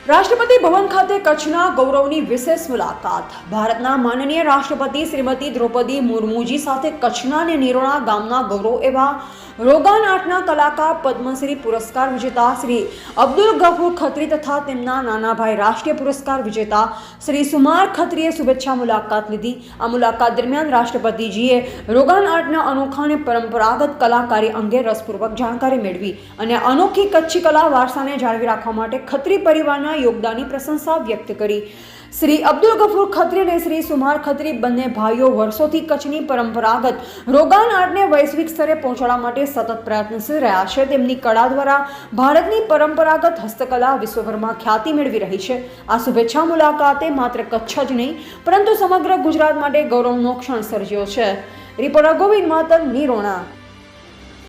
રાષ્ટ્રપતિ ભવન ખાતે કચ્છના ગૌરવની વિશેષ મુલાકાત. ભારતના માનનીય રાષ્ટ્રપતિ શ્રીમતી દ્રૌપદી મુર્મુજી સાથે કચ્છના અને નિરોણા ગામના ગૌરવ એવા રોગાન આર્ટના કલાકાર પદ્મશ્રી પુરસ્કાર વિજેતા શ્રી અબ્દુલ ગફુર ખત્રી તથા તેમના નાના ભાઈ રાષ્ટ્રીય પુરસ્કાર વિજેતા શ્રી સુમાર ખત્રીએ શુભેચ્છા મુલાકાત લીધી. આ મુલાકાત દરમિયાન રાષ્ટ્રપતિજીએ રોગાન આર્ટના અનોખા અને પરંપરાગત કલાકારી અંગે રસપૂર્વક જાણકારી મેળવી અને અનોખી કચ્છી કલા વારસાને જાળવી રાખવા માટે ખત્રી પરિવારના યોગદાનની પ્રશંસા વ્યક્ત કરી. શ્રી અબ્દુલ ગફુર ખત્રી અને શ્રી સુમાર ખત્રી બંને ભાઈઓ વર્ષોથી કચ્છની પરંપરાગત રોગાન આર્ટને વૈશ્વિક સ્તરે પહોંચાડવા માટે સતત પ્રયત્નશીલ રહ્યા છે. તેમની કળા દ્વારા ભારતની પરંપરાગત હસ્તકલા વિશ્વભરમાં ખ્યાતિ મેળવી રહી છે. આ શુભેચ્છા મુલાકાતે માત્ર કચ્છ જ નહીં પરંતુ સમગ્ર ગુજરાત માટે ગૌરવનો ક્ષણ સર્જ્યો છે. રિપોર્ટર ગોવિંદ માતન, નિરોણા.